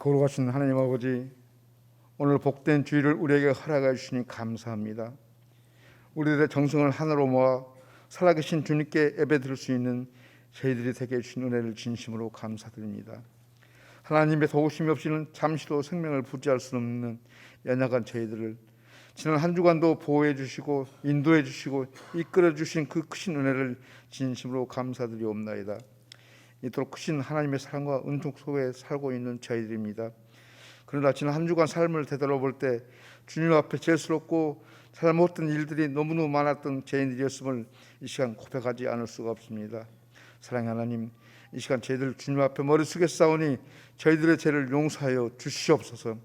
거룩하신 하나님 아버지, 오늘 복된 주일을 우리에게 허락해 주시니 감사합니다. 우리들의 정성을 하나로 모아 살아계신 주님께 예배드릴 수 있는 저희들이 되게 해주신 은혜를 진심으로 감사드립니다. 하나님의 도우심이 없이는 잠시도 생명을 부지할 수 없는 연약한 저희들을 지난 한 주간도 보호해 주시고 인도해 주시고 이끌어 주신 그 크신 은혜를 진심으로 감사드리옵나이다. 이토록 크신 하나님의 사랑과 은총 속에 살고 있는 저희들입니다. 그러나 지난 한 주간 삶을 되돌아볼 때 주님 앞에 죄스럽고 잘못된 일들이 너무너무 많았던 죄인들이었음을 이 시간 고백하지 않을 수가 없습니다. 사랑의 하나님, 이 시간 저희들 주님 앞에 머리 숙여 싸우니 저희들의 죄를 용서하여 주시옵소서.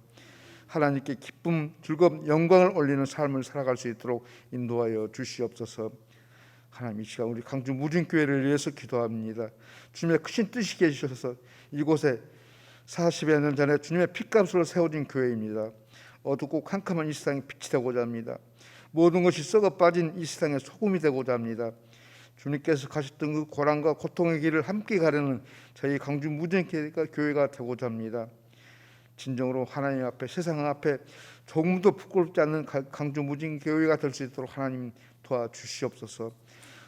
하나님께 기쁨, 즐거움, 영광을 올리는 삶을 살아갈 수 있도록 인도하여 주시옵소서. 하나님, 이 시간 우리 강주 무진교회를 위해서 기도합니다. 주님의 크신 뜻이 계셔서 이곳에 40여 년 전에 주님의 핏값으로 세워진 교회입니다. 어둡고 캄캄한 이 세상에 빛이 되고자 합니다. 모든 것이 썩어 빠진 이 세상에 소금이 되고자 합니다. 주님께서 가셨던 그 고난과 고통의 길을 함께 가려는 저희 강주 무진교회가 되고자 합니다. 진정으로 하나님 앞에, 세상 앞에 조금도 부끄럽지 않는 강주 무진교회가 될 수 있도록 하나님 도와주시옵소서.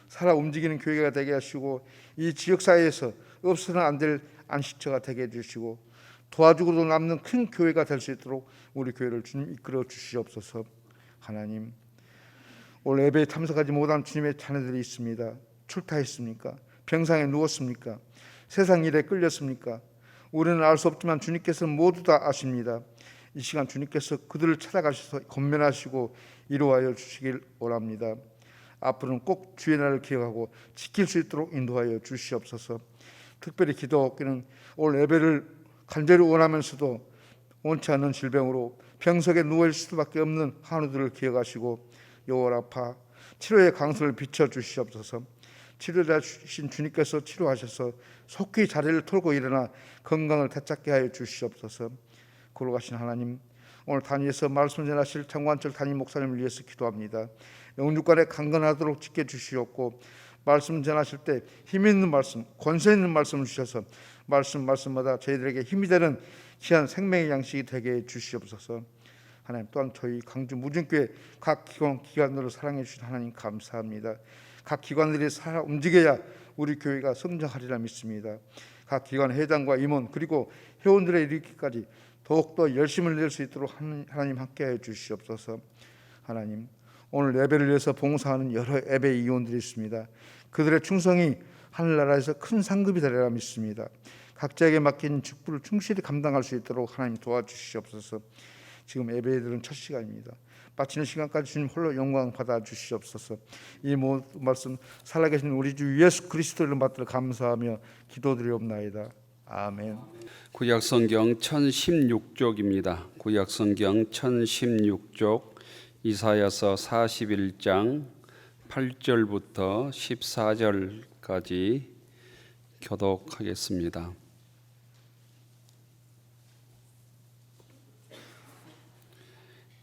살아 움직이는 교회가 되게 하시고 이 지역사회에서 없어서는 안 될 안식처가 되게 해주시고 도와주고도 남는 큰 교회가 될 수 있도록 우리 교회를 주님 이끌어 주시옵소서. 하나님, 오늘 예배에 참석하지 못한 주님의 자녀들이 있습니다. 출타했습니까? 병상에 누웠습니까? 세상 일에 끌렸습니까? 우리는 알 수 없지만 주님께서는 모두 다 아십니다. 이 시간 주님께서 그들을 찾아가셔서 권면하시고 이루하여 주시길 원합니다. 앞으로는 꼭 주의 날을 기억하고 지킬 수 있도록 인도하여 주시옵소서. 특별히 기도하기는 오늘 예배를 간절히 원하면서도 원치 않는 질병으로 병석에 누워있을 수밖에 없는 한우들을 기억하시고 여호와라파 치료의 강수를 비춰주시옵소서. 치료자신 주님께서 치료하셔서 속히 자리를 털고 일어나 건강을 되찾게 하여 주시옵소서. 거룩하신 하나님, 오늘 단위에서 말씀 전하실 장관철 담임 목사님을 위해서 기도합니다. 영육간에 강건하도록 지켜주시옵고 말씀 전하실 때 힘 있는 말씀, 권세 있는 말씀을 주셔서 말씀마다 저희들에게 힘이 되는 귀한 생명의 양식이 되게 해 주시옵소서. 하나님, 또한 저희 강주 무진교회 각 기관들을 사랑해 주신 하나님 감사합니다. 각 기관들이 살아 움직여야 우리 교회가 성장하리라 믿습니다. 각 기관 회장과 임원 그리고 회원들의 이르기까지 더욱더 열심을 낼 수 있도록 하나님 함께해 주시옵소서. 하나님, 오늘 예배를 위해서 봉사하는 여러 예배 이원들이 있습니다. 그들의 충성이 하늘나라에서 큰 상급이 되리라 믿습니다. 각자에게 맡긴 직분을 충실히 감당할 수 있도록 하나님 도와주시옵소서. 지금 예배들은 첫 시간입니다. 마치는 시간까지 주님 홀로 영광 받아 주시옵소서. 이 모든 말씀 살아계신 우리 주 예수 그리스도를 받들어 감사하며 기도드리옵나이다. 아멘. 구약성경 1016쪽입니다. 구약성경 1016쪽 이사야서 41장 8절부터 14절까지 교독하겠습니다.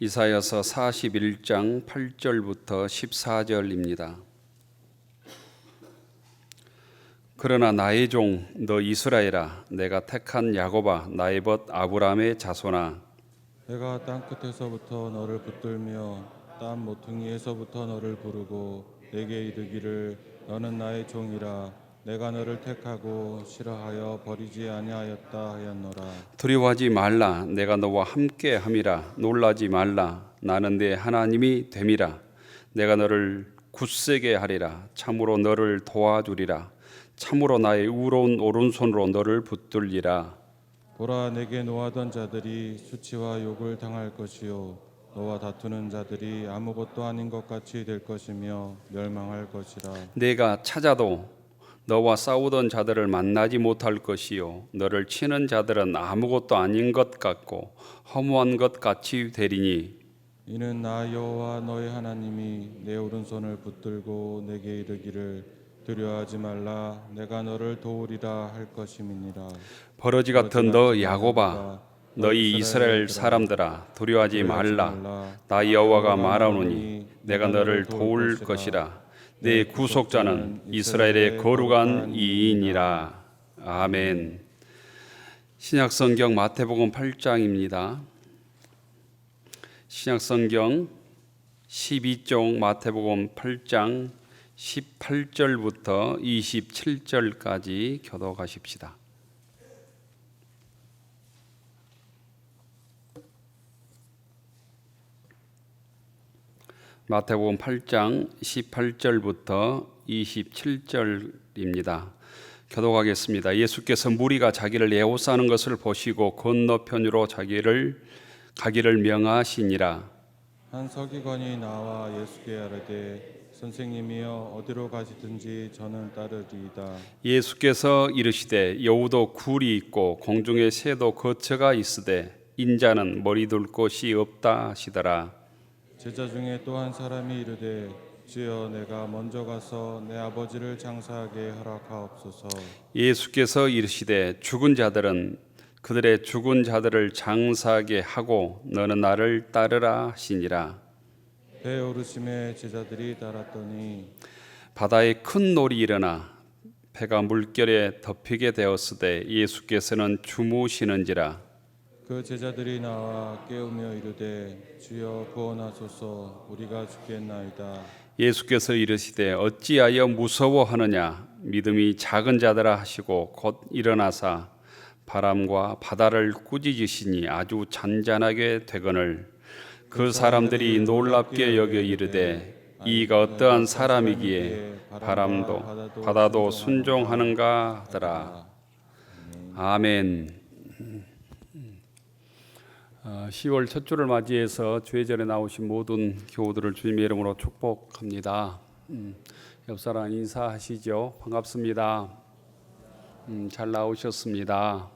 이사야서 41장 8절부터 14절입니다. 그러나 나의 종 너 이스라엘아, 내가 택한 야곱아, 나의 벗 아브라함의 자손아, 내가 땅끝에서부터 너를 붙들며 땅 모퉁이에서부터 너를 부르고 내게 이르기를 너는 나의 종이라. 내가 너를 택하고 싫어하여 버리지 아니하였다 하였노라. 두려워하지 말라, 내가 너와 함께 함이라. 놀라지 말라, 나는 네 하나님이 됨이라. 내가 너를 굳세게 하리라. 참으로 너를 도와주리라. 참으로 나의 의로운 오른손으로 너를 붙들리라. 보라, 내게 노하던 자들이 수치와 욕을 당할 것이요 너와 다투는 자들이 아무것도 아닌 것 같이 될 것이며 멸망할 것이라. 내가 찾아도 너와 싸우던 자들을 만나지 못할 것이요 너를 치는 자들은 아무것도 아닌 것 같고 허무한 것 같이 되리니 이는 나 여호와 너의 하나님이 내 오른손을 붙들고 내게 이르기를 두려워하지 말라, 내가 너를 도우리라 할 것임이니라. 버러지 같은 너 야곱아, 너희 이스라엘 사람들아, 두려워하지 말라. 나 여호와가 말하노니 내가 너를 도울 것이라. 내 구속자는 이스라엘의 거룩한 이인이라. 아멘. 신약성경 마태복음 8장입니다. 신약성경 12종 마태복음 8장 18절부터 27절까지 교독하십시다. 마태복음 8장 18절부터 27절입니다. 교독하겠습니다. 예수께서 무리가 자기를 애호싸는 것을 보시고 건너편으로 가기를 명하시니라. 한 서기관이 나와 예수께 아뢰되 선생님이여 어디로 가시든지 저는 따르리이다. 예수께서 이르시되 여우도 굴이 있고 공중에 새도 거처가 있으되 인자는 머리 둘 곳이 없다 하시더라. 제자 중에 또 한 사람이 이르되 주여 내가 먼저 가서 내 아버지를 장사하게 허락하옵소서. 예수께서 이르시되 죽은 자들은 그들의 죽은 자들을 장사하게 하고 너는 나를 따르라 하시니라. 배 오르심에 제자들이 따랐더니 바다에 큰 놀이 일어나 배가 물결에 덮이게 되었으되 예수께서는 주무시는지라. 그 제자들이 나와 깨우며 이르되 주여 구원하소서 우리가 죽겠나이다. 예수께서 이르시되 어찌하여 무서워하느냐 믿음이 작은 자들아 하시고 곧 일어나사 바람과 바다를 꾸짖으시니 아주 잔잔하게 되거늘 그 사람들이 놀랍게 여겨 이르되 이가 어떠한 사람이기에 바람도 바다도 순종하는가 하더라. 아멘. 10월 첫 주를 맞이해서 주회전에 나오신 모든 교우들을 주님의 이름으로 축복합니다. 옆 사람 인사하시죠. 반갑습니다. 잘 나오셨습니다.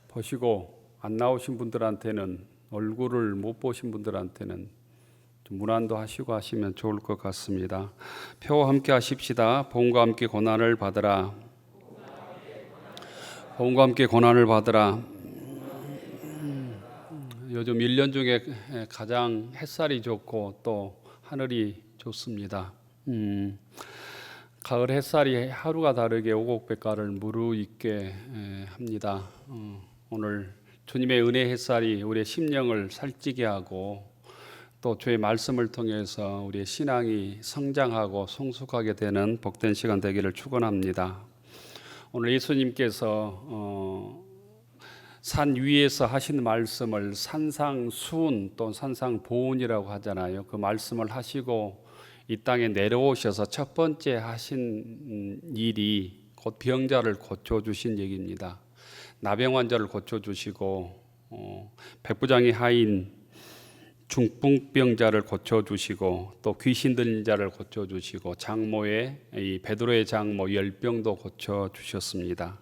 보시고 안 나오신 분들한테는 얼굴을 못 보신 분들한테는 좀 문안도 하시고 하시면 좋을 것 같습니다. 표와 함께 하십시다. 복음과 함께 고난을 받으라. 복음과 함께 고난을 받으라. 요즘 1년 중에 가장 햇살이 좋고 또 하늘이 좋습니다. 가을 햇살이 하루가 다르게 오곡백과를 무르익게 합니다. 오늘 주님의 은혜 햇살이 우리의 심령을 살찌게 하고 또 주의 말씀을 통해서 우리의 신앙이 성장하고 성숙하게 되는 복된 시간 되기를 축원합니다. 오늘 예수님께서 산 위에서 하신 말씀을 산상수훈 또 산상보훈이라고 하잖아요. 그 말씀을 하시고 이 땅에 내려오셔서 첫 번째 하신 일이 곧 병자를 고쳐주신 얘기입니다. 나병 환자를 고쳐주시고 백부장의 하인 중풍병자를 고쳐주시고 또 귀신 들린 자를 고쳐주시고 장모의 이 베드로의 장모 열병도 고쳐주셨습니다.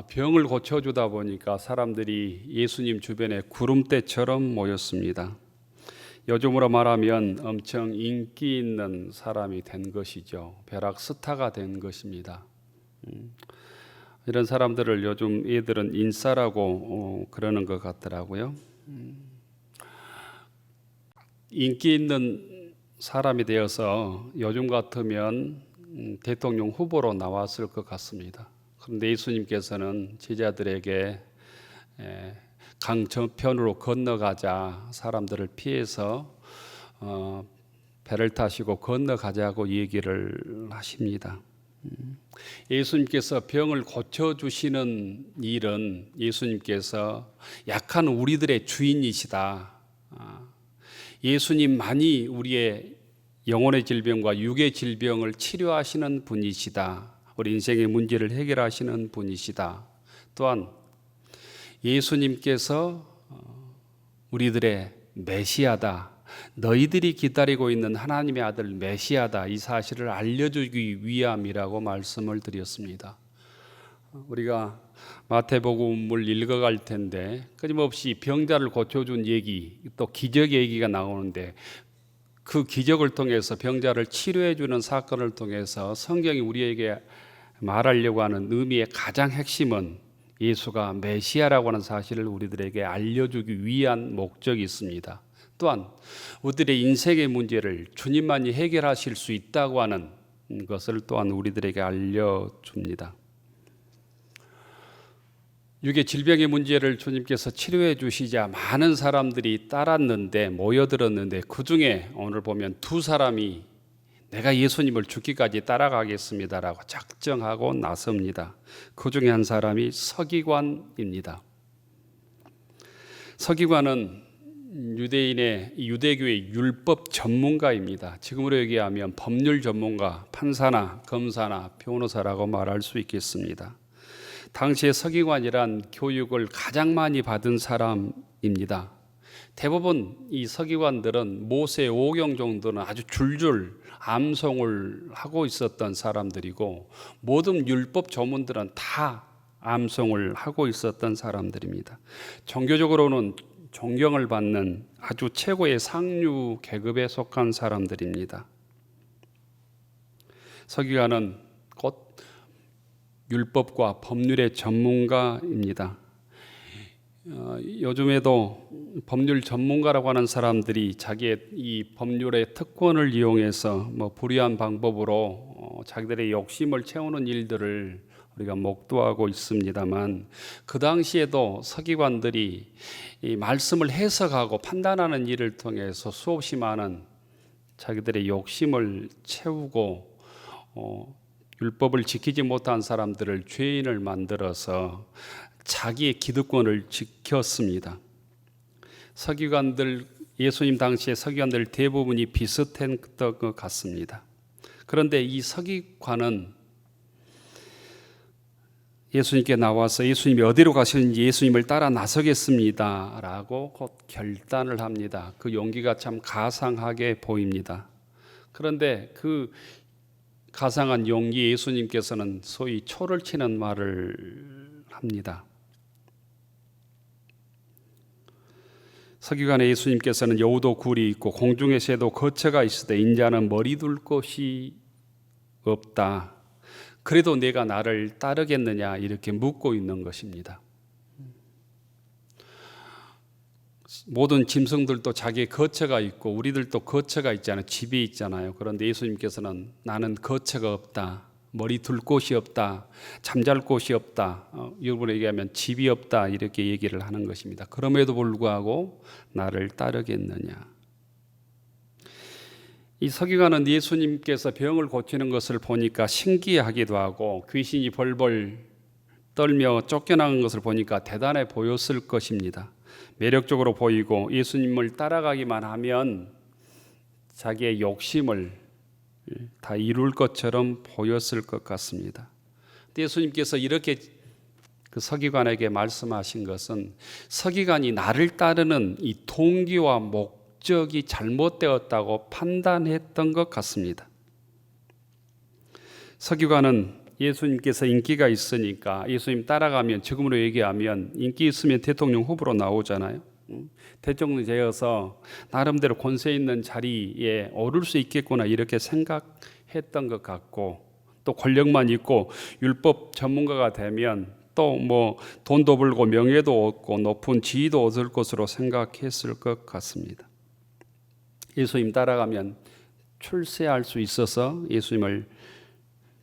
병을 고쳐주다 보니까 사람들이 예수님 주변에 구름대처럼 모였습니다. 요즘으로 말하면 엄청 인기 있는 사람이 된 것이죠. 벼락 스타가 된 것입니다. 이런 사람들을 요즘 애들은 인싸라고 그러는 것 같더라고요. 인기 있는 사람이 되어서 요즘 같으면 대통령 후보로 나왔을 것 같습니다. 그런데 예수님께서는 제자들에게 강저편으로 건너가자 사람들을 피해서 배를 타시고 건너가자고 얘기를 하십니다. 예수님께서 병을 고쳐주시는 일은 예수님께서 약한 우리들의 주인이시다. 예수님만이 우리의 영혼의 질병과 육의 질병을 치료하시는 분이시다. 우리 인생의 문제를 해결하시는 분이시다. 또한 예수님께서 우리들의 메시아다. 너희들이 기다리고 있는 하나님의 아들 메시아다. 이 사실을 알려주기 위함이라고 말씀을 드렸습니다. 우리가 마태복음을 읽어갈 텐데 끊임없이 병자를 고쳐준 얘기 또 기적 얘기가 나오는데 그 기적을 통해서 병자를 치료해주는 사건을 통해서 성경이 우리에게 말하려고 하는 의미의 가장 핵심은 예수가 메시아라고 하는 사실을 우리들에게 알려주기 위한 목적이 있습니다. 또한 우리들의 인생의 문제를 주님만이 해결하실 수 있다고 하는 것을 또한 우리들에게 알려줍니다. 육의 질병의 문제를 주님께서 치료해 주시자 많은 사람들이 따랐는데, 모여들었는데, 그 중에 오늘 보면 두 사람이 내가 예수님을 죽기까지 따라가겠습니다라고 작정하고 나섭니다. 그 중에 한 사람이 서기관입니다. 서기관은 유대교의 율법 전문가입니다. 지금으로 얘기하면 법률 전문가, 판사나 검사나 변호사라고 말할 수 있겠습니다. 당시에 서기관이란 교육을 가장 많이 받은 사람입니다. 대부분 이 서기관들은 모세 5경 정도는 아주 줄줄 암송을 하고 있었던 사람들이고, 모든 율법 조문들은 다 암송을 하고 있었던 사람들입니다. 종교적으로는 존경을 받는 아주 최고의 상류 계급에 속한 사람들입니다. 서기관은 곧 율법과 법률의 전문가입니다. 요즘에도 법률 전문가라고 하는 사람들이 자기의 이 법률의 특권을 이용해서 불의한 방법으로 자기들의 욕심을 채우는 일들을 우리가 목도하고 있습니다만, 그 당시에도 서기관들이 이 말씀을 해석하고 판단하는 일을 통해서 수없이 많은 자기들의 욕심을 채우고 율법을 지키지 못한 사람들을 죄인을 만들어서 자기의 기득권을 지켰습니다. 서기관들, 예수님 당시의 서기관들 대부분이 비슷했던 것 같습니다. 그런데 이 서기관은 예수님께 나와서 예수님이 어디로 가시는지 예수님을 따라 나서겠습니다 라고 곧 결단을 합니다. 그 용기가 참 가상하게 보입니다. 그런데 그 가상한 용기, 예수님께서는 소위 초를 치는 말을 합니다. 서기관의 예수님께서는 여우도 굴이 있고 공중의 새도 거처가 있으되 인자는 머리 둘 곳이 없다. 그래도 내가 나를 따르겠느냐, 이렇게 묻고 있는 것입니다. 모든 짐승들도 자기의 거처가 있고 우리들도 거처가 있잖아요. 집이 있잖아요. 그런데 예수님께서는 나는 거처가 없다, 머리 둘 곳이 없다, 잠잘 곳이 없다, 여러분에 얘기하면 집이 없다, 이렇게 얘기를 하는 것입니다. 그럼에도 불구하고 나를 따르겠느냐. 이 서기관은 예수님께서 병을 고치는 것을 보니까 신기하기도 하고, 귀신이 벌벌 떨며 쫓겨나는 것을 보니까 대단해 보였을 것입니다. 매력적으로 보이고 예수님을 따라가기만 하면 자기의 욕심을 다 이룰 것처럼 보였을 것 같습니다. 예수님께서 이렇게 그 서기관에게 말씀하신 것은 서기관이 나를 따르는 이 동기와 목적이 잘못되었다고 판단했던 것 같습니다. 서기관은 예수님께서 인기가 있으니까 예수님 따라가면, 지금으로 얘기하면 인기 있으면 대통령 후보로 나오잖아요. 대통령 되어서 나름대로 권세 있는 자리에 오를 수 있겠구나, 이렇게 생각했던 것 같고, 또 권력만 있고 율법 전문가가 되면 또 돈도 벌고 명예도 얻고 높은 지위도 얻을 것으로 생각했을 것 같습니다. 예수님 따라가면 출세할 수 있어서 예수님을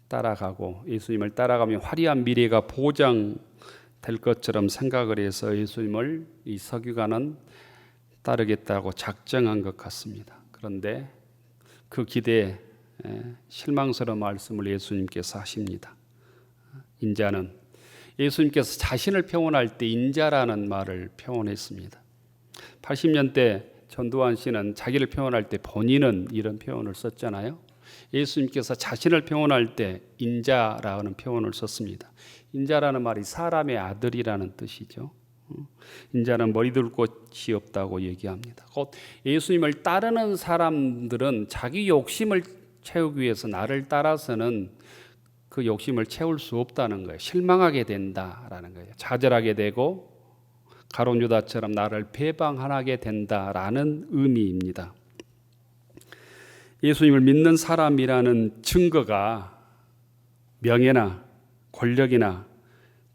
따라가고, 예수님을 따라가면 화려한 미래가 보장될 것처럼 생각을 해서 예수님을 이 서기관은 따르겠다고 작정한 것 같습니다. 그런데 그 기대에 실망스러운 말씀을 예수님께서 하십니다. 인자는, 예수님께서 자신을 표현할 때 인자라는 말을 표현했습니다. 80년대 전두환 씨는 자기를 표현할 때 본인은 이런 표현을 썼잖아요. 예수님께서 자신을 표현할 때 인자라는 표현을 썼습니다. 인자라는 말이 사람의 아들이라는 뜻이죠. 인자는 머리 둘 곳이 없다고 얘기합니다. 곧 예수님을 따르는 사람들은 자기 욕심을 채우기 위해서 나를 따라서는 그 욕심을 채울 수 없다는 거예요. 실망하게 된다라는 거예요. 좌절하게 되고 가룟 유다처럼 나를 배반하게 된다라는 의미입니다. 예수님을 믿는 사람이라는 증거가 명예나 권력이나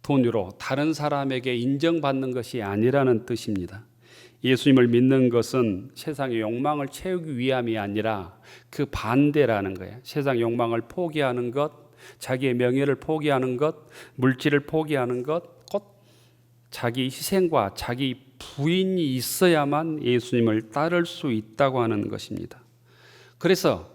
돈으로 다른 사람에게 인정받는 것이 아니라는 뜻입니다. 예수님을 믿는 것은 세상의 욕망을 채우기 위함이 아니라 그 반대라는 거예요. 세상 욕망을 포기하는 것, 자기의 명예를 포기하는 것, 물질을 포기하는 것, 곧 자기 희생과 자기 부인이 있어야만 예수님을 따를 수 있다고 하는 것입니다. 그래서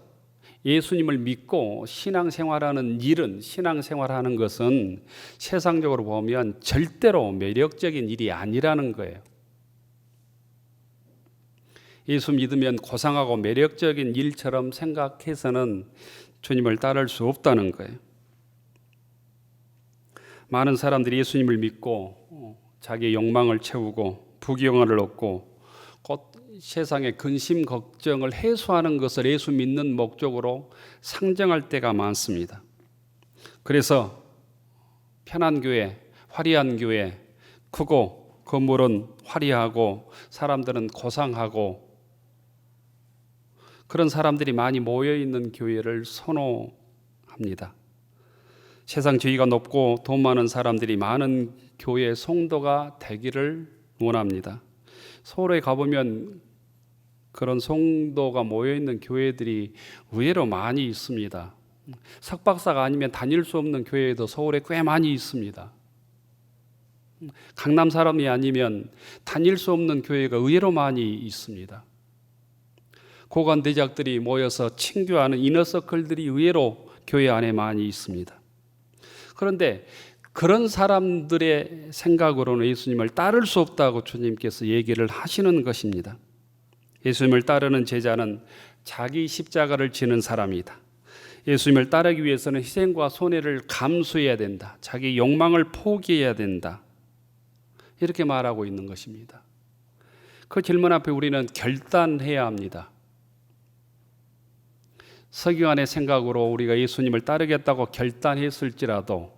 예수님을 믿고 신앙생활하는 일은, 신앙생활하는 것은 세상적으로 보면 절대로 매력적인 일이 아니라는 거예요. 예수 믿으면 고상하고 매력적인 일처럼 생각해서는 주님을 따를 수 없다는 거예요. 많은 사람들이 예수님을 믿고 자기의 욕망을 채우고 부귀영화를 얻고 곧 세상의 근심 걱정을 해소하는 것을 예수 믿는 목적으로 상정할 때가 많습니다. 그래서 편한 교회, 화려한 교회, 크고 건물은 화려하고 사람들은 고상하고 그런 사람들이 많이 모여있는 교회를 선호합니다. 세상 지위가 높고 돈 많은 사람들이 많은 교회 성도가 되기를 원합니다. 서울에 가보면 그런 성도가 모여있는 교회들이 의외로 많이 있습니다. 석박사가 아니면 다닐 수 없는 교회도 서울에 꽤 많이 있습니다. 강남 사람이 아니면 다닐 수 없는 교회가 의외로 많이 있습니다. 고관 대작들이 모여서 친교하는 이너서클들이 의외로 교회 안에 많이 있습니다. 그런데 그런 사람들의 생각으로는 예수님을 따를 수 없다고 주님께서 얘기를 하시는 것입니다. 예수님을 따르는 제자는 자기 십자가를 지는 사람이다. 예수님을 따르기 위해서는 희생과 손해를 감수해야 된다. 자기 욕망을 포기해야 된다. 이렇게 말하고 있는 것입니다. 그 질문 앞에 우리는 결단해야 합니다. 서기관의 생각으로 우리가 예수님을 따르겠다고 결단했을지라도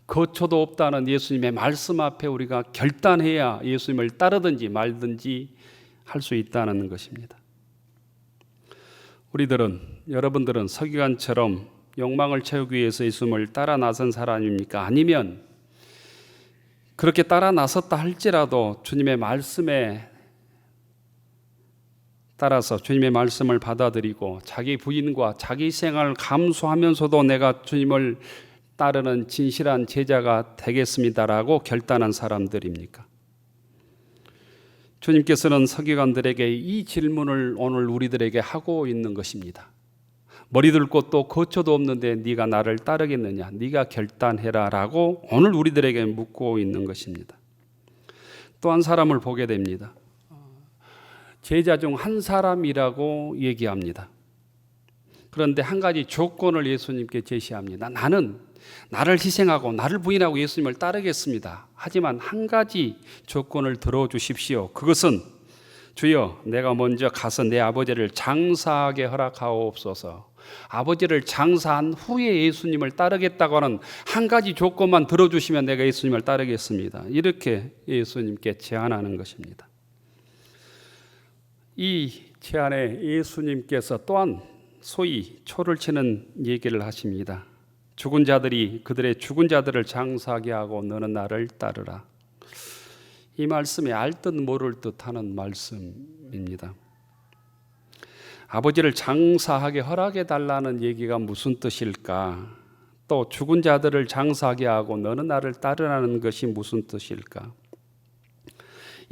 거초도 없다는 예수님의 말씀 앞에 우리가 결단해야 예수님을 따르든지 말든지 할 수 있다는 것입니다. 여러분들은 서기관처럼 욕망을 채우기 위해서 예수님을 따라 나선 사람입니까? 아니면 그렇게 따라 나섰다 할지라도 주님의 말씀에 따라서 주님의 말씀을 받아들이고 자기 부인과 자기 희생을 감수하면서도 내가 주님을 따르는 진실한 제자가 되겠습니다라고 결단한 사람들입니까? 주님께서는 서기관들에게 이 질문을 오늘 우리들에게 하고 있는 것입니다. 머리 들 곳도 거처도 없는데 네가 나를 따르겠느냐? 네가 결단해라 라고 오늘 우리들에게 묻고 있는 것입니다. 또 한 사람을 보게 됩니다. 제자 중 한 사람이라고 얘기합니다. 그런데 한 가지 조건을 예수님께 제시합니다. 나를 희생하고 나를 부인하고 예수님을 따르겠습니다. 하지만 한 가지 조건을 들어주십시오. 그것은 주여 내가 먼저 가서 내 아버지를 장사하게 허락하옵소서. 아버지를 장사한 후에 예수님을 따르겠다고 하는 한 가지 조건만 들어주시면 내가 예수님을 따르겠습니다. 이렇게 예수님께 제안하는 것입니다. 이 제안에 예수님께서 또한 소위 초를 치는 얘기를 하십니다. 죽은 자들이 그들의 죽은 자들을 장사하게 하고 너는 나를 따르라. 이 말씀이 알듯 모를 듯 하는 말씀입니다. 아버지를 장사하게 허락해 달라는 얘기가 무슨 뜻일까? 또 죽은 자들을 장사하게 하고 너는 나를 따르라는 것이 무슨 뜻일까?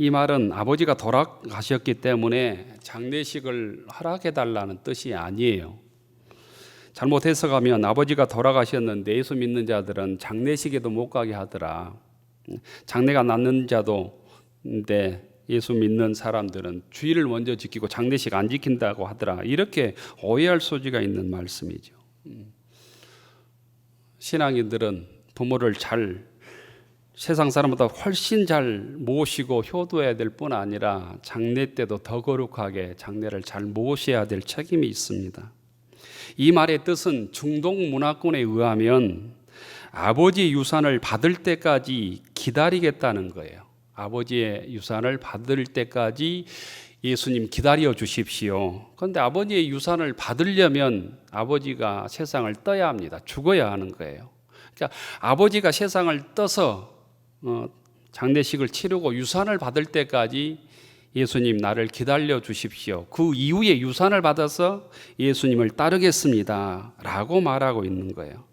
이 말은 아버지가 돌아가셨기 때문에 장례식을 허락해 달라는 뜻이 아니에요. 잘못 해석하면 아버지가 돌아가셨는데 예수 믿는 자들은 장례식에도 못 가게 하더라. 장례가 났는 자도인데 예수 믿는 사람들은 주일을 먼저 지키고 장례식 안 지킨다고 하더라. 이렇게 오해할 소지가 있는 말씀이죠. 신앙인들은 부모를 세상 사람보다 훨씬 잘 모시고 효도해야 될 뿐 아니라 장례 때도 더 거룩하게 장례를 잘 모셔야 될 책임이 있습니다. 이 말의 뜻은 중동 문화권에 의하면 아버지의 유산을 받을 때까지 기다리겠다는 거예요. 아버지의 유산을 받을 때까지 예수님 기다려 주십시오. 그런데 아버지의 유산을 받으려면 아버지가 세상을 떠야 합니다. 죽어야 하는 거예요. 그러니까 아버지가 세상을 떠서 장례식을 치르고 유산을 받을 때까지 예수님 나를 기다려 주십시오. 그 이후에 유산을 받아서 예수님을 따르겠습니다 라고 말하고 있는 거예요.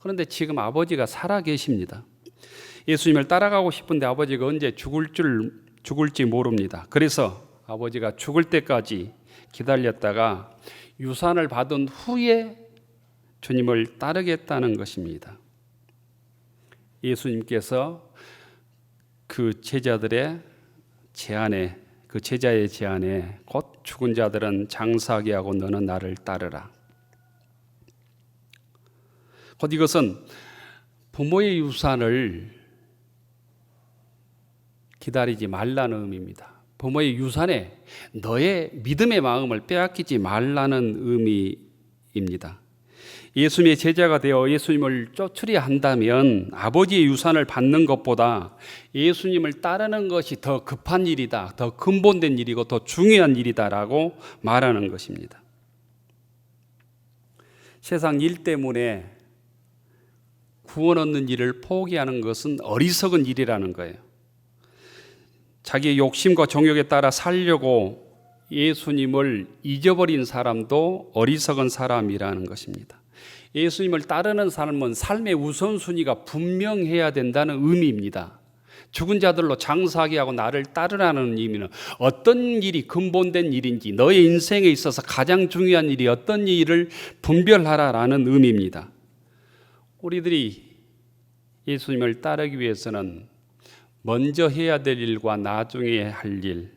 그런데 지금 아버지가 살아 계십니다. 예수님을 따라가고 싶은데 아버지가 언제 죽을지 모릅니다. 그래서 아버지가 죽을 때까지 기다렸다가 유산을 받은 후에 주님을 따르겠다는 것입니다. 예수님께서 그 제자의 제안에 곧 죽은 자들은 장사하게 하고 너는 나를 따르라. 곧 이것은 부모의 유산을 기다리지 말라는 의미입니다. 부모의 유산에 너의 믿음의 마음을 빼앗기지 말라는 의미입니다. 예수님의 제자가 되어 예수님을 쫓으려 한다면 아버지의 유산을 받는 것보다 예수님을 따르는 것이 더 급한 일이다, 더 근본된 일이고 더 중요한 일이다라고 말하는 것입니다. 세상 일 때문에 구원 얻는 일을 포기하는 것은 어리석은 일이라는 거예요. 자기의 욕심과 정욕에 따라 살려고 예수님을 잊어버린 사람도 어리석은 사람이라는 것입니다. 예수님을 따르는 삶은 삶의 우선순위가 분명해야 된다는 의미입니다. 죽은 자들로 장사하게 하고 나를 따르라는 의미는 어떤 일이 근본된 일인지, 너의 인생에 있어서 가장 중요한 일이 어떤 일을 분별하라라는 의미입니다. 우리들이 예수님을 따르기 위해서는 먼저 해야 될 일과 나중에 할 일,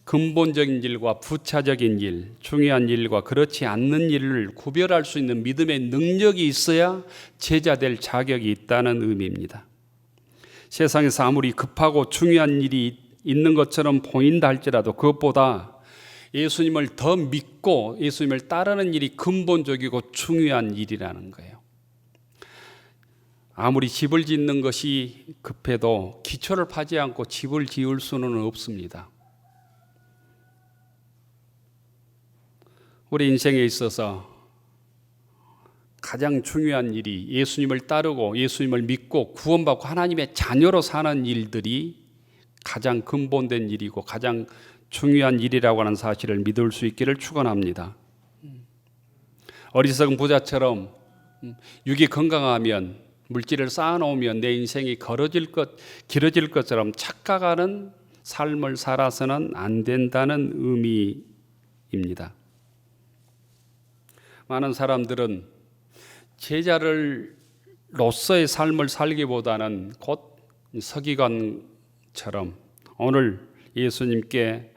근본적인 일과 부차적인 일, 중요한 일과 그렇지 않는 일을 구별할 수 있는 믿음의 능력이 있어야 제자 될 자격이 있다는 의미입니다. 세상에서 아무리 급하고 중요한 일이 있는 것처럼 보인다 할지라도 그것보다 예수님을 더 믿고 예수님을 따르는 일이 근본적이고 중요한 일이라는 거예요. 아무리 집을 짓는 것이 급해도 기초를 파지 않고 집을 지을 수는 없습니다. 우리 인생에 있어서 가장 중요한 일이 예수님을 따르고 예수님을 믿고 구원받고 하나님의 자녀로 사는 일들이 가장 근본된 일이고 가장 중요한 일이라고 하는 사실을 믿을 수 있기를 축원합니다. 어리석은 부자처럼 육이 건강하면 물질을 쌓아놓으면 내 인생이 길어질 것처럼 착각하는 삶을 살아서는 안 된다는 의미입니다. 많은 사람들은 제자로서의 삶을 살기보다는 곧 서기관처럼 오늘 예수님께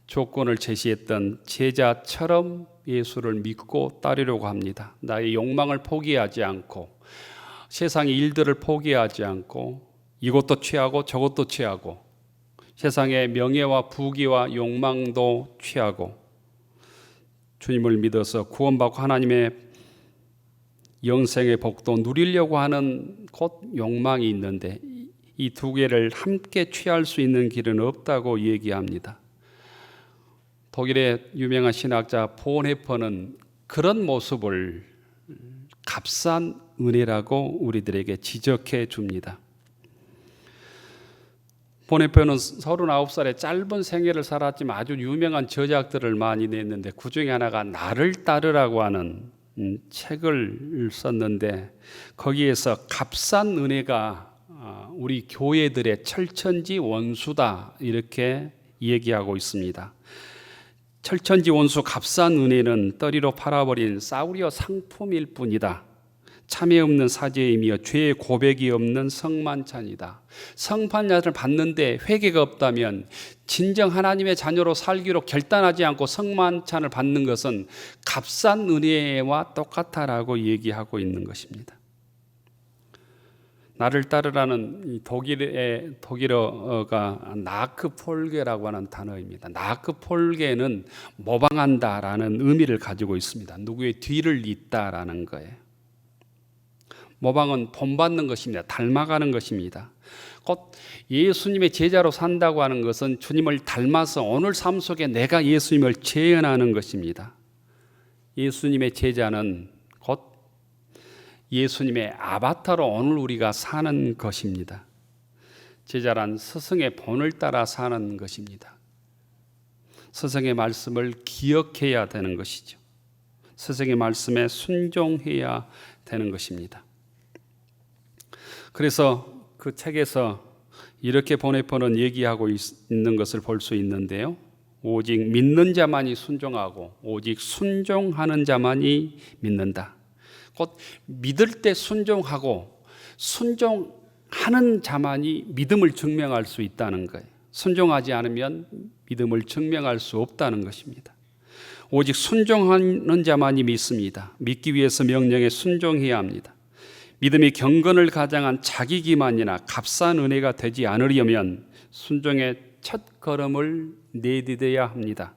조건을 제시했던 제자처럼 예수를 믿고 따르려고 합니다. 나의 욕망을 포기하지 않고 세상의 일들을 포기하지 않고 이것도 취하고 저것도 취하고 세상의 명예와 부귀와 욕망도 취하고 주님을 믿어서 구원받고 하나님의 영생의 복도 누리려고 하는 곧 욕망이 있는데 이 두 개를 함께 취할 수 있는 길은 없다고 얘기합니다. 독일의 유명한 신학자 본헤퍼는 그런 모습을 값싼 은혜라고 우리들에게 지적해 줍니다. 본헤퍼는 39살에 짧은 생애를 살았지만 아주 유명한 저작들을 많이 냈는데 그 중에 하나가 나를 따르라고 하는 책을 썼는데 거기에서 값싼 은혜가 우리 교회들의 철천지 원수다 이렇게 얘기하고 있습니다. 철천지 원수 값싼 은혜는 떠리로 팔아버린 싸구려 상품일 뿐이다. 참회 없는 사죄이며 죄의 고백이 없는 성만찬이다. 성만찬을 받는데 회개가 없다면 진정 하나님의 자녀로 살기로 결단하지 않고 성만찬을 받는 것은 값싼 은혜와 똑같다라고 얘기하고 있는 것입니다. 나를 따르라는 독일어가 나크폴게라고 하는 단어입니다. 나크폴게는 모방한다라는 의미를 가지고 있습니다. 누구의 뒤를 잇다라는 거예요. 모방은 본받는 것입니다. 닮아가는 것입니다. 곧 예수님의 제자로 산다고 하는 것은 주님을 닮아서 오늘 삶 속에 내가 예수님을 재현하는 것입니다. 예수님의 제자는 곧 예수님의 아바타로 오늘 우리가 사는 것입니다. 제자란 스승의 본을 따라 사는 것입니다. 스승의 말씀을 기억해야 되는 것이죠. 스승의 말씀에 순종해야 되는 것입니다. 그래서 그 책에서 이렇게 보네포는 얘기하고 있는 것을 볼 수 있는데요. 오직 믿는 자만이 순종하고 오직 순종하는 자만이 믿는다. 곧 믿을 때 순종하고 순종하는 자만이 믿음을 증명할 수 있다는 거예요. 순종하지 않으면 믿음을 증명할 수 없다는 것입니다. 오직 순종하는 자만이 믿습니다. 믿기 위해서 명령에 순종해야 합니다. 믿음이 경건을 가장한 자기 기만이나 값싼 은혜가 되지 않으려면 순종의 첫 걸음을 내디뎌야 합니다.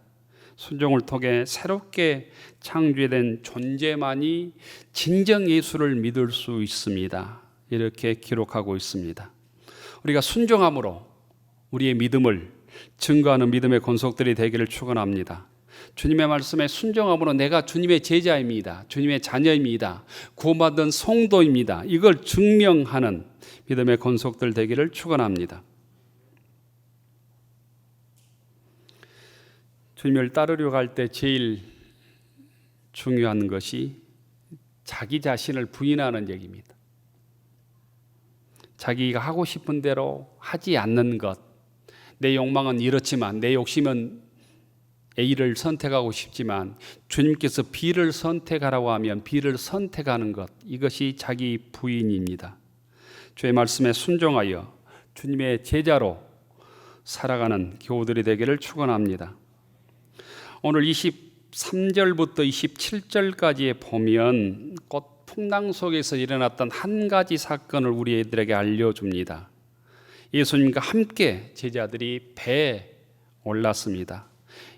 순종을 통해 새롭게 창조된 존재만이 진정 예수를 믿을 수 있습니다. 이렇게 기록하고 있습니다. 우리가 순종함으로 우리의 믿음을 증거하는 믿음의 권속들이 되기를 축원합니다. 주님의 말씀에 순종함으로 내가 주님의 제자입니다. 주님의 자녀입니다. 구원받은 성도입니다. 이걸 증명하는 믿음의 권속들 되기를 축원합니다. 주님을 따르려고 할 때 제일 중요한 것이 자기 자신을 부인하는 얘기입니다. 자기가 하고 싶은 대로 하지 않는 것. 내 욕망은 이렇지만, 내 욕심은 A를 선택하고 싶지만 주님께서 B를 선택하라고 하면 B를 선택하는 것. 이것이 자기 부인입니다. 주의 말씀에 순종하여 주님의 제자로 살아가는 교우들이 되기를 축원합니다. 오늘 23절부터 27절까지에 보면 곧 풍랑 속에서 일어났던 한 가지 사건을 우리 애들에게 알려줍니다. 예수님과 함께 제자들이 배에 올랐습니다.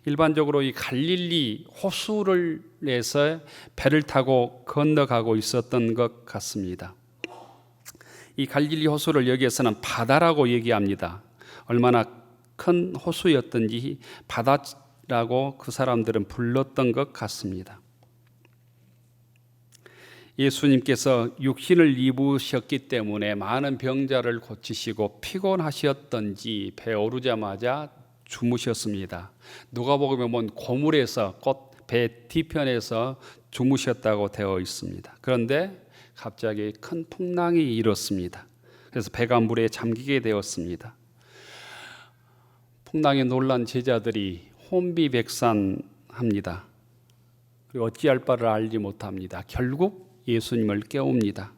일반적으로 이 갈릴리 호수를 내서 배를 타고 건너가고 있었던 것 같습니다. 이 갈릴리 호수를 여기에서는 바다라고 얘기합니다. 얼마나 큰 호수였던지 바다라고 그 사람들은 불렀던 것 같습니다. 예수님께서 육신을 입으셨기 때문에 많은 병자를 고치시고 피곤하셨던지 배에 오르자마자 주무셨습니다. 누가복음에 보면 고물에서 곧 배 뒤편에서 주무셨다고 되어 있습니다. 그런데 갑자기 큰 풍랑이 일었습니다. 그래서 배가 물에 잠기게 되었습니다. 풍랑에 놀란 제자들이 혼비백산합니다. 그리고 어찌할 바를 알지 못합니다. 결국 예수님을 깨웁니다.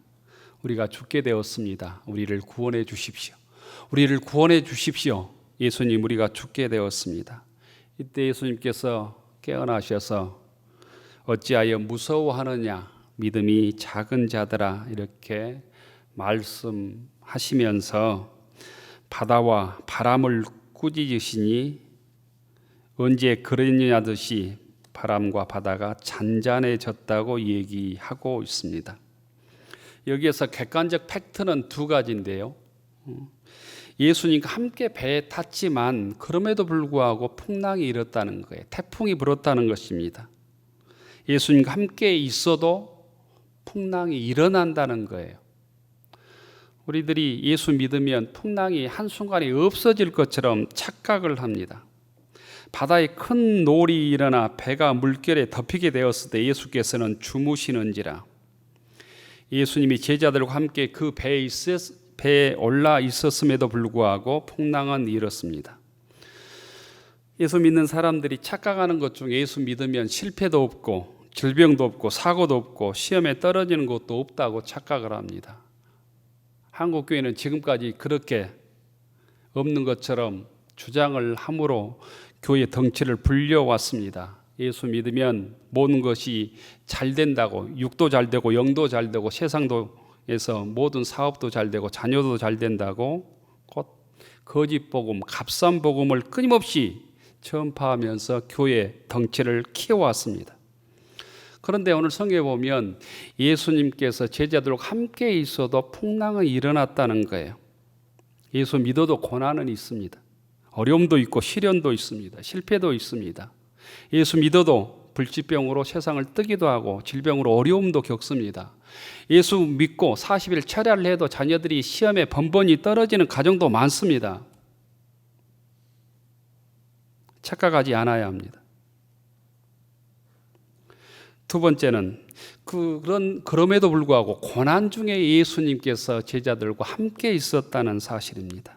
우리가 죽게 되었습니다. 우리를 구원해 주십시오. 우리를 구원해 주십시오. 예수님, 우리가 죽게 되었습니다. 이때 예수님께서 깨어나셔서 어찌하여 무서워하느냐, 믿음이 작은 자들아, 이렇게 말씀하시면서 바다와 바람을 꾸짖으시니 언제 그러냐듯이 바람과 바다가 잔잔해졌다고 얘기하고 있습니다. 여기에서 객관적 팩트는 두 가지인데요. 예수님과 함께 배에 탔지만 그럼에도 불구하고 풍랑이 일었다는 거예요. 태풍이 불었다는 것입니다. 예수님과 함께 있어도 풍랑이 일어난다는 거예요. 우리들이 예수 믿으면 풍랑이 한순간에 없어질 것처럼 착각을 합니다. 바다에 큰 노을이 일어나 배가 물결에 덮이게 되었을 때 예수께서는 주무시는지라. 예수님이 제자들과 함께 그 배에 올라 있었음에도 불구하고 풍랑은 일었습니다. 예수 믿는 사람들이 착각하는 것 중에 예수 믿으면 실패도 없고 질병도 없고 사고도 없고 시험에 떨어지는 것도 없다고 착각을 합니다. 한국교회는 지금까지 그렇게 없는 것처럼 주장을 함으로 교회 덩치를 불려왔습니다. 예수 믿으면 모든 것이 잘 된다고, 육도 잘 되고 영도 잘 되고 세상도에서 모든 사업도 잘 되고 자녀도 잘 된다고 곧 거짓 복음, 값싼 복음을 끊임없이 전파하면서 교회 덩치를 키워왔습니다. 그런데 오늘 성경에 보면 예수님께서 제자들과 함께 있어도 풍랑은 일어났다는 거예요. 예수 믿어도 고난은 있습니다. 어려움도 있고 시련도 있습니다. 실패도 있습니다. 예수 믿어도 불치병으로 세상을 뜨기도 하고 질병으로 어려움도 겪습니다. 예수 믿고 40일 철야를 해도 자녀들이 시험에 번번이 떨어지는 가정도 많습니다. 착각하지 않아야 합니다. 두 번째는 그럼에도 불구하고 고난 중에 예수님께서 제자들과 함께 있었다는 사실입니다.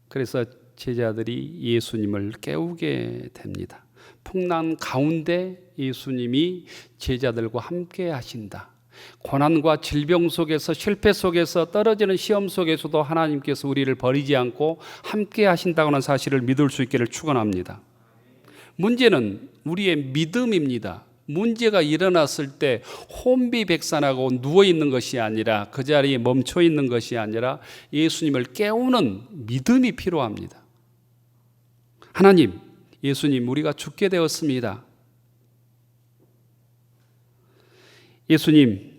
그래서 제자들이 예수님을 깨우게 됩니다. 풍랑 가운데 예수님이 제자들과 함께 하신다. 고난과 질병 속에서, 실패 속에서, 떨어지는 시험 속에서도 하나님께서 우리를 버리지 않고 함께 하신다는 사실을 믿을 수 있기를 축원합니다. 문제는 우리의 믿음입니다. 문제가 일어났을 때 혼비백산하고 누워있는 것이 아니라, 그 자리에 멈춰있는 것이 아니라 예수님을 깨우는 믿음이 필요합니다. 하나님, 예수님, 우리가 죽게 되었습니다. 예수님,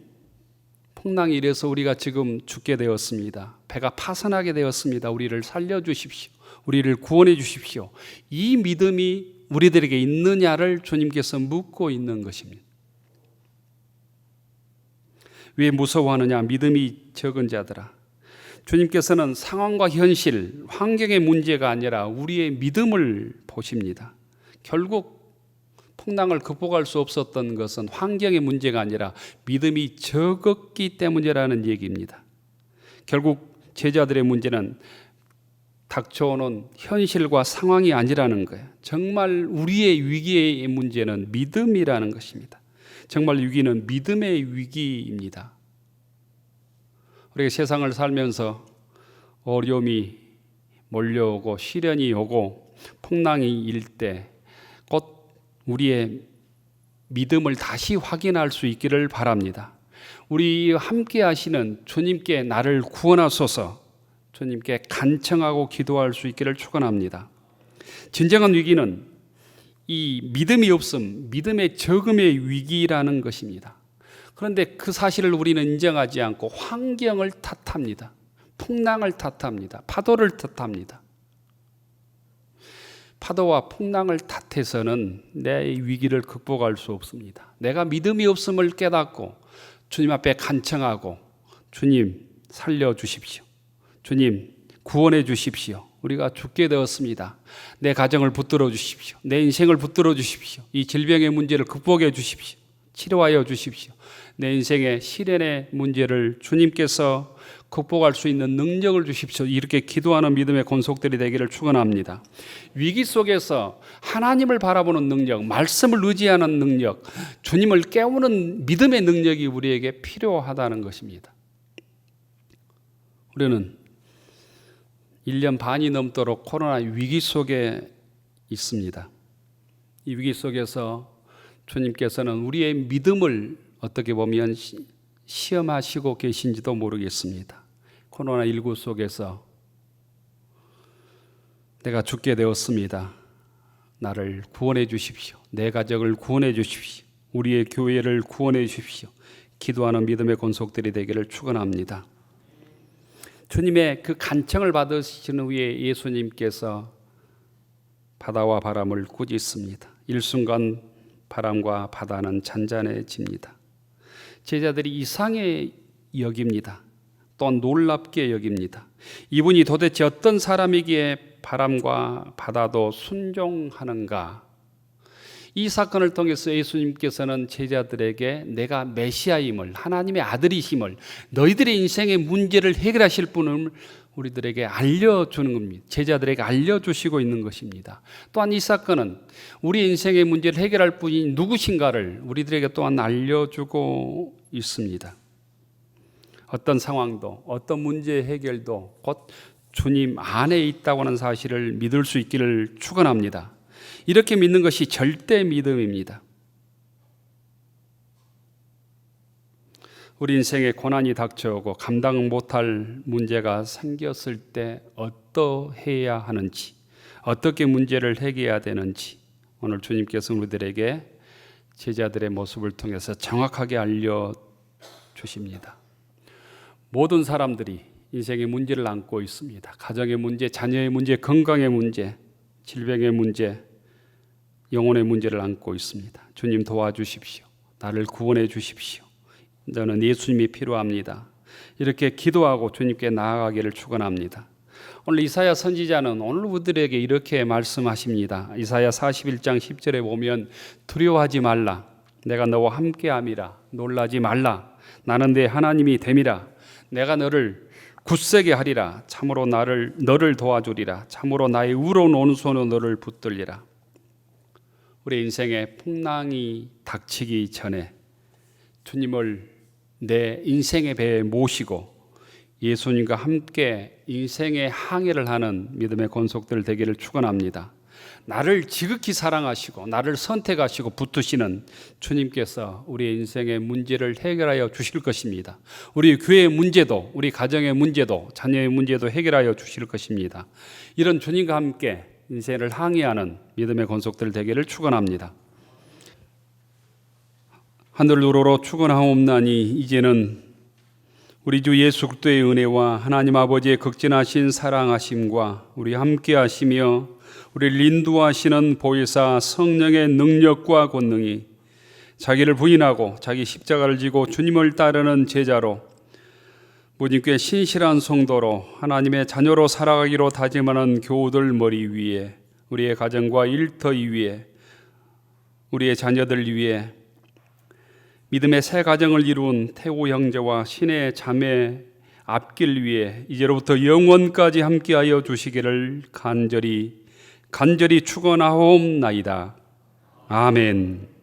풍랑이 이래서 우리가 지금 죽게 되었습니다. 배가 파산하게 되었습니다. 우리를 살려주십시오. 우리를 구원해 주십시오. 이 믿음이 우리들에게 있느냐를 주님께서 묻고 있는 것입니다. 왜 무서워하느냐? 믿음이 적은 자들아. 주님께서는 상황과 현실, 환경의 문제가 아니라 우리의 믿음을 보십니다. 결국 풍랑을 극복할 수 없었던 것은 환경의 문제가 아니라 믿음이 적었기 때문이라는 얘기입니다. 결국 제자들의 문제는 닥쳐오는 현실과 상황이 아니라는 거예요. 정말 우리의 위기의 문제는 믿음이라는 것입니다. 정말 위기는 믿음의 위기입니다. 우리가 세상을 살면서 어려움이 몰려오고 시련이 오고 풍랑이 일 때 곧 우리의 믿음을 다시 확인할 수 있기를 바랍니다. 우리 함께 하시는 주님께 나를 구원하소서, 주님께 간청하고 기도할 수 있기를 축원합니다. 진정한 위기는 이 믿음이 없음, 믿음의 적음의 위기라는 것입니다. 그런데 그 사실을 우리는 인정하지 않고 환경을 탓합니다. 풍랑을 탓합니다. 파도를 탓합니다. 파도와 풍랑을 탓해서는 내 위기를 극복할 수 없습니다. 내가 믿음이 없음을 깨닫고 주님 앞에 간청하고, 주님 살려주십시오, 주님 구원해 주십시오, 우리가 죽게 되었습니다, 내 가정을 붙들어 주십시오, 내 인생을 붙들어 주십시오, 이 질병의 문제를 극복해 주십시오, 치료하여 주십시오, 내 인생의 시련의 문제를 주님께서 극복할 수 있는 능력을 주십시오. 이렇게 기도하는 믿음의 권속들이 되기를 축원합니다. 위기 속에서 하나님을 바라보는 능력, 말씀을 의지하는 능력, 주님을 깨우는 믿음의 능력이 우리에게 필요하다는 것입니다. 우리는 1년 반이 넘도록 코로나 위기 속에 있습니다. 이 위기 속에서 주님께서는 우리의 믿음을 어떻게 보면 시험하시고 계신지도 모르겠습니다. 코로나19 속에서 내가 죽게 되었습니다, 나를 구원해 주십시오, 내 가족을 구원해 주십시오, 우리의 교회를 구원해 주십시오, 기도하는 믿음의 권속들이 되기를 축원합니다. 주님의 그 간청을 받으신 후에 예수님께서 바다와 바람을 꾸짖습니다. 일순간 바람과 바다는 잔잔해집니다. 제자들이 이상해 여깁니다. 또한 놀랍게 여깁니다. 이분이 도대체 어떤 사람이기에 바람과 바다도 순종하는가? 이 사건을 통해서 예수님께서는 제자들에게 내가 메시아임을, 하나님의 아들이심을, 너희들의 인생의 문제를 해결하실 분을 우리들에게 알려주는 겁니다. 제자들에게 알려주시고 있는 것입니다. 또한 이 사건은 우리 인생의 문제를 해결할 분이 누구신가를 우리들에게 또한 알려주고 있습니다. 어떤 상황도, 어떤 문제 해결도 곧 주님 안에 있다고 하는 사실을 믿을 수 있기를 축원합니다. 이렇게 믿는 것이 절대 믿음입니다. 우리 인생에 고난이 닥쳐오고 감당 못할 문제가 생겼을 때 어떠해야 하는지, 어떻게 문제를 해결해야 되는지 오늘 주님께서 우리들에게 제자들의 모습을 통해서 정확하게 알려주십니다. 모든 사람들이 인생의 문제를 안고 있습니다. 가정의 문제, 자녀의 문제, 건강의 문제, 질병의 문제, 영혼의 문제를 안고 있습니다. 주님 도와주십시오. 나를 구원해 주십시오. 저는 예수님이 필요합니다. 이렇게 기도하고 주님께 나아가기를 축원합니다. 오늘 이사야 선지자는 오늘 우리들에게 이렇게 말씀하십니다. 이사야 41장 10절에 보면 두려워하지 말라. 내가 너와 함께함이라. 놀라지 말라. 나는 내 하나님이 됨이라. 내가 너를 굳세게 하리라. 참으로 너를 도와주리라. 참으로 나의 우러운 오른손으로 너를 붙들리라. 우리 인생에 풍랑이 닥치기 전에 주님을 내 인생의 배에 모시고 예수님과 함께 인생의 항해를 하는 믿음의 권속들 되기를 축원합니다. 나를 지극히 사랑하시고 나를 선택하시고 붙드시는 주님께서 우리 인생의 문제를 해결하여 주실 것입니다. 우리 교회의 문제도, 우리 가정의 문제도, 자녀의 문제도 해결하여 주실 것입니다. 이런 주님과 함께 인생을 항해하는 믿음의 권속들 되기를 축원합니다. 하늘 우러러 축원하옵나니 이제는 우리 주 예수 그리스도의 은혜와 하나님 아버지의 극진하신 사랑하심과 우리 함께 하시며 우리를 인도하시는 보혜사 성령의 능력과 권능이 자기를 부인하고 자기 십자가를 지고 주님을 따르는 제자로 모진교회 신실한 성도로 하나님의 자녀로 살아가기로 다짐하는 교우들 머리 위에 우리의 가정과 일터위 위에 우리의 자녀들 위에 믿음의 새 가정을 이룬 태호 형제와 신의 자매 앞길 위에 이제로부터 영원까지 함께하여 주시기를 간절히 축원하옵나이다. 아멘.